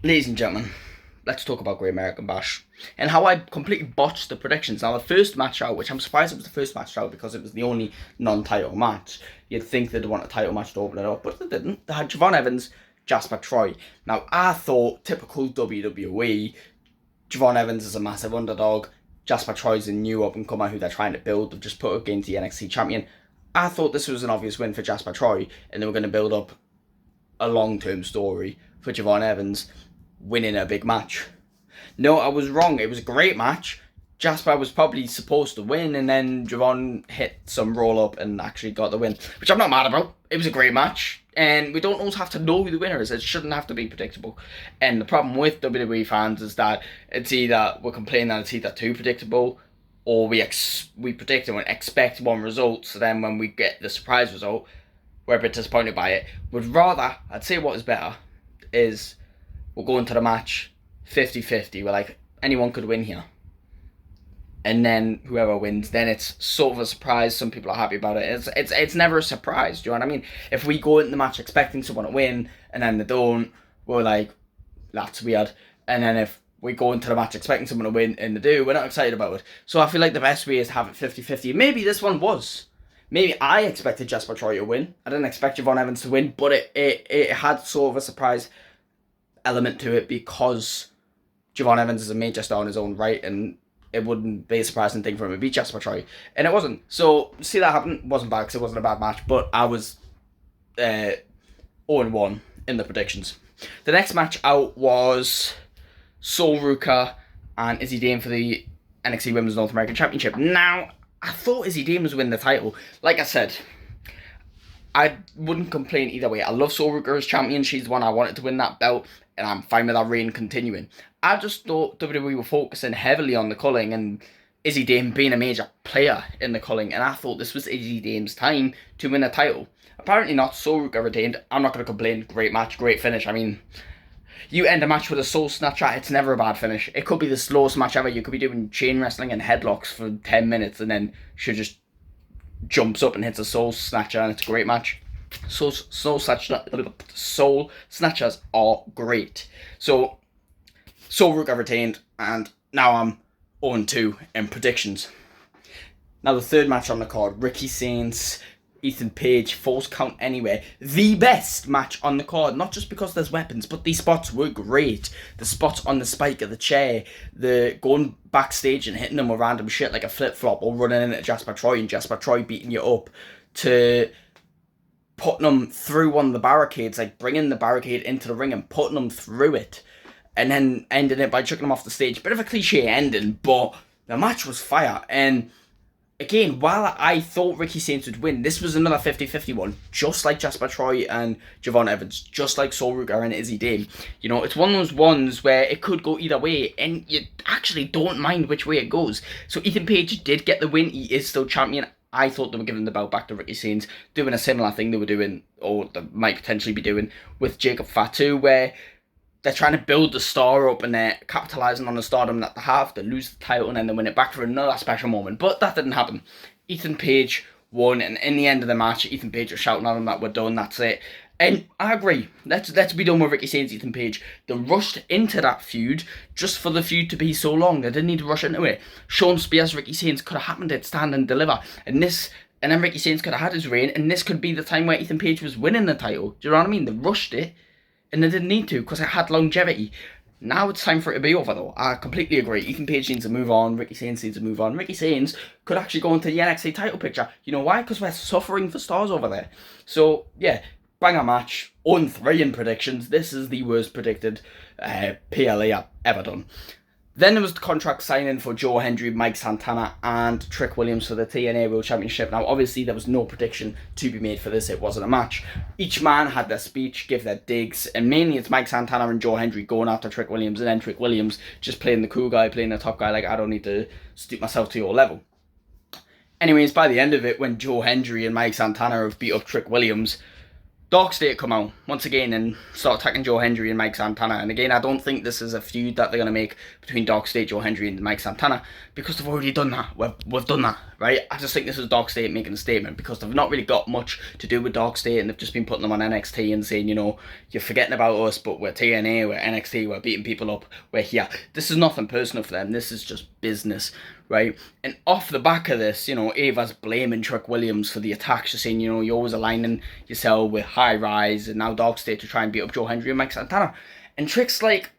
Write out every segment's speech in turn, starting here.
Ladies and gentlemen, let's talk about Great American Bash and how I completely botched the predictions. Now, the first match out, which I'm surprised it was the first match out because it was the only non-title match. You'd think they'd want a title match to open it up, but they didn't. They had Javon Evans, Jasper Troy. Now, I thought, typical WWE, Javon Evans is a massive underdog. Jasper Troy's a new up-and-comer who they're trying to build. They've just put against the NXT champion. I thought this was an obvious win for Jasper Troy, and they were going to build up a long-term story for Javon Evans winning a big match. No, I was wrong. It was a great match. Jasper was probably supposed to win, and then Javon hit some roll-up and actually got the win, which I'm not mad about. It was a great match, and we don't always have to know who the winner is. It shouldn't have to be predictable. And the problem with WWE fans is that we're complaining that it's either too predictable, or we predict and expect one result, so then when we get the surprise result, we're a bit disappointed by it. I'd say what is better is we'll go into the match 50-50. We're like, anyone could win here. And then whoever wins, then it's sort of a surprise. Some people are happy about it. It's never a surprise, do you know what I mean? If we go into the match expecting someone to win, and then they don't, we're like, that's weird. And then if we go into the match expecting someone to win, and they do, we're not excited about it. So I feel like the best way is to have it 50-50. Maybe this one was. Maybe I expected Jasper Troy to win. I didn't expect Javon Evans to win, but it had sort of a surprise element to it because Javon Evans is a major star in his own right, and it wouldn't be a surprising thing for him to beat Jasper Troy. And it wasn't. So, see that happen wasn't bad because it wasn't a bad match, but I was 0-1 in the predictions. The next match out was Sol Ruka and Izzy Dame for the NXT Women's North American Championship. Now, I thought Izzy Dame was winning the title. Like I said, I wouldn't complain either way. I love Sol Ruka as champion. She's the one I wanted to win that belt, and I'm fine with that reign continuing. I just thought WWE were focusing heavily on the culling and Izzy Dame being a major player in the culling, and I thought this was Izzy Dame's time to win a title. Apparently not. Sol Ruka retained. I'm not going to complain. Great match, great finish. I mean, you end a match with a soul snatcher, it's never a bad finish. It could be the slowest match ever. You could be doing chain wrestling and headlocks for 10 minutes, and then she just jumps up and hits a soul snatcher, and it's a great match. Soul snatchers are great. So, Sol Ruka retained, and now I'm 0-2 in predictions. Now the third match on the card, Ricky Sainz, Ethan Page, Falls Count Anywhere. The best match on the card, not just because there's weapons, but these spots were great. The spots on the spike of the chair, the going backstage and hitting them with random shit like a flip-flop, or running into Jasper Troy and Jasper Troy beating you up, to putting them through one of the barricades, like bringing the barricade into the ring and putting them through it, and then ending it by chucking them off the stage. Bit of a cliche ending, but the match was fire. And again, while I thought Ricky Sainz would win, this was another 50-50 one, just like Jasper Troy and Javon Evans, just like Sol Ruka and Izzy Dame. You know, it's one of those ones where it could go either way, and you actually don't mind which way it goes. So Ethan Page did get the win. He is still champion. I thought they were giving the belt back to Ricky Sainz, doing a similar thing they were doing, or they might potentially be doing, with Jacob Fatu, where they're trying to build the star up and they're capitalising on the stardom that they have. They lose the title and then they win it back for another special moment. But that didn't happen. Ethan Page won, and in the end of the match, Ethan Page was shouting at him that we're done, that's it. And I agree. Let's be done with Ricky Sainz, Ethan Page. They rushed into that feud just for the feud to be so long. They didn't need to rush into it. Sean Spears, Ricky Sainz could have happened at Stand and Deliver. And then Ricky Sainz could have had his reign, and this could be the time where Ethan Page was winning the title. Do you know what I mean? They rushed it, and they didn't need to because it had longevity. Now it's time for it to be over, though. I completely agree. Ethan Page needs to move on. Ricky Sainz needs to move on. Ricky Sainz could actually go into the NXT title picture. You know why? Because we're suffering for stars over there. So, yeah, banger match. 0-3 in predictions. This is the worst predicted PLA I've ever done. Then there was the contract signing for Joe Hendry, Mike Santana, and Trick Williams for the TNA World Championship. Now, obviously, there was no prediction to be made for this. It wasn't a match. Each man had their speech, give their digs, and mainly it's Mike Santana and Joe Hendry going after Trick Williams, and then Trick Williams just playing the cool guy, playing the top guy, like, I don't need to stoop myself to your level. Anyways, by the end of it, when Joe Hendry and Mike Santana have beat up Trick Williams, Dark State come out once again and start attacking Joe Hendry and Mike Santana. And again, I don't think this is a feud that they're going to make between Dark State, Joe Hendry, and Mike Santana, because they've already done that. We've done that. right? I just think this is Dark State making a statement, because they've not really got much to do with Dark State, and they've just been putting them on NXT and saying, you know, you're forgetting about us, but we're TNA, we're NXT, we're beating people up, we're here. This is nothing personal for them, this is just business, right? And off the back of this, you know, Ava's blaming Trick Williams for the attacks. She's saying, you know, you're always aligning yourself with High Rise and now Dark State to try and beat up Joe Hendry and Mike Santana. And Trick's like,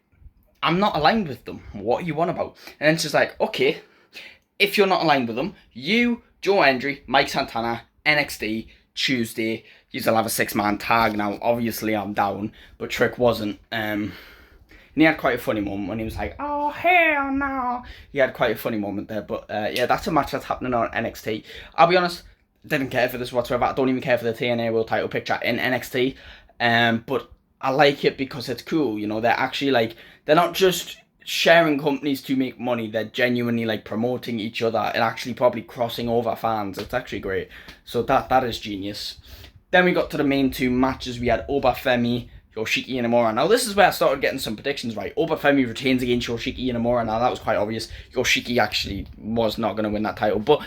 I'm not aligned with them. What are you on about? And then she's like, okay, if you're not aligned with them, you, Joe Hendry, Mike Santana, NXT, Tuesday, you'll have a 6-man tag. Now, obviously, I'm down, but Trick wasn't. And he had quite a funny moment when he was like, oh, hell no. He had quite a funny moment there. But yeah, that's a match that's happening on NXT. I'll be honest, didn't care for this whatsoever. I don't even care for the TNA World title picture in NXT. But I like it because it's cool. You know, they're actually like, they're not just sharing companies to make money, they're genuinely like promoting each other and actually probably crossing over fans. It's actually great. So that is genius. Then we got to the main 2 matches. We had Obafemi, Yoshiki Inamura. Now this is where I started getting some predictions right. Obafemi retains against Yoshiki Inamura. Now that was quite obvious. Yoshiki actually was not going to win that title, but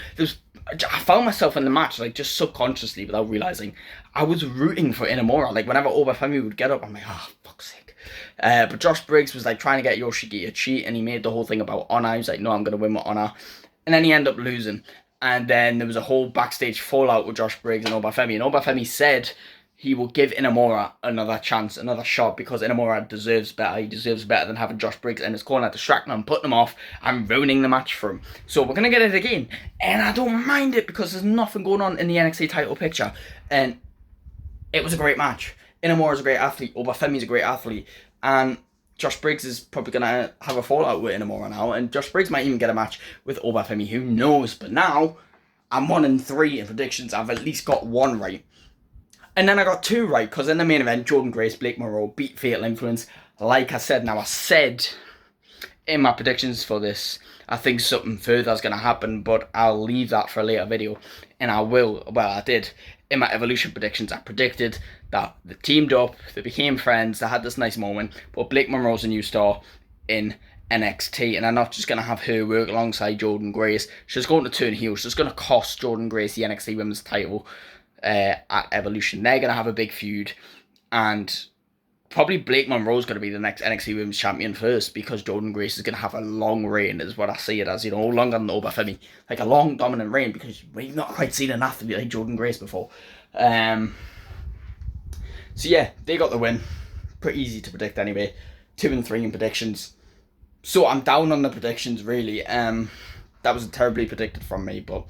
I found myself in the match, like, just subconsciously, without realising, I was rooting for Inamura. Like, whenever Obafemi would get up, I'm like, oh, fuck's sake. But Josh Briggs was, like, trying to get Yoshiki a cheat, and he made the whole thing about Honor. He was like, no, I'm going to win with Honor. And then he ended up losing. And then there was a whole backstage fallout with Josh Briggs and Obafemi. And Obafemi said he will give Inamura another chance, another shot, because Inamura deserves better. He deserves better than having Josh Briggs in his corner, distracting him, putting him off, and ruining the match for him. So we're going to get it again. And I don't mind it, because there's nothing going on in the NXT title picture. And it was a great match. Inamura's a great athlete. Obafemi's a great athlete. And Josh Briggs is probably going to have a fallout with Inamura now. And Josh Briggs might even get a match with Obafemi. Who knows? But now, I'm 1-3 in predictions. I've at least got 1 right. And then I got 2 right, because in the main event, Jordan Grace, Blake Monroe beat Fatal Influence. Like I said, now I said in my predictions for this, I think something further is going to happen, but I'll leave that for a later video. And I will, well, I did. In my Evolution predictions, I predicted that they teamed up, they became friends, they had this nice moment, but Blake Monroe's a new star in NXT, and I'm not just going to have her work alongside Jordan Grace. She's going to turn heel. She's going to cost Jordan Grace the NXT Women's title at Evolution. They're going to have a big feud, and probably Blake Monroe's going to be the next NXT Women's Champion first, because Jordan Grace is going to have a long reign, is what I see it as, you know, longer than Obafemi. Like a long, dominant reign, because we've not quite seen an athlete like Jordan Grace before. So yeah, they got the win. Pretty easy to predict anyway. 2-3 in predictions. So I'm down on the predictions, really. That was terribly predicted from me, but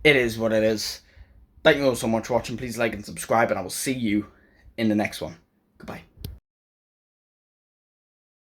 it is what it is. Thank you all so much for watching. Please like and subscribe, and I will see you in the next one. Goodbye.